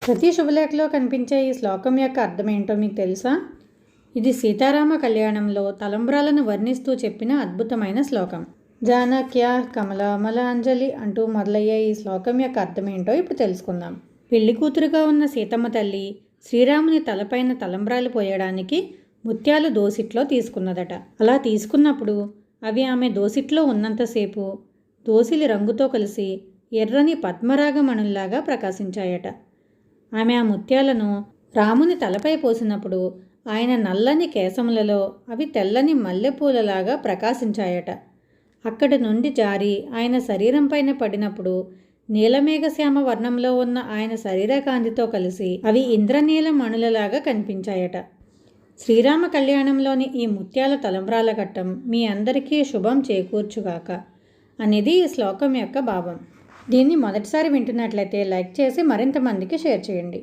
ప్రతి శుభలేఖలో కనిపించే ఈ శ్లోకం యొక్క అర్థం ఏంటో మీకు తెలుసా? ఇది సీతారామ కళ్యాణంలో తలంబ్రాలను వర్ణిస్తూ చెప్పిన అద్భుతమైన శ్లోకం. జానక్య కమలామలాంజలి అంటూ మొదలయ్యే ఈ శ్లోకం యొక్క అర్థం ఏంటో ఇప్పుడు తెలుసుకుందాం. పెళ్లి కూతురుగా ఉన్న సీతమ్మ తల్లి శ్రీరాముని తలపైన తలంబ్రాలు పోయడానికి ముత్యాలు దోసిట్లో తీసుకున్నదట. అలా తీసుకున్నప్పుడు అవి ఆమె దోసిట్లో ఉన్నంతసేపు దోసిలి రంగుతో కలిసి ఎర్రని పద్మరాగమణుల్లాగా ప్రకాశించాయట. ఆమె ఆ ముత్యాలను రాముని తలపై పోసినప్పుడు ఆయన నల్లని కేశములలో అవి తెల్లని మల్లెపూలలాగా ప్రకాశించాయట. అక్కడి నుండి జారి ఆయన శరీరం పైన పడినప్పుడు నీలమేఘశ్యామ వర్ణంలో ఉన్న ఆయన శరీరకాంతితో కలిసి అవి ఇంద్రనీల మణులలాగా కనిపించాయట. శ్రీరామ కళ్యాణంలోని ఈ ముత్యాల తలంబ్రాల ఘట్టం మీ అందరికీ శుభం చేకూర్చుగాక అనేది ఈ శ్లోకం యొక్క భావం. దీన్ని మొదటిసారి వింటున్నట్లయితే లైక్ చేసి మరింత మందికి షేర్ చేయండి.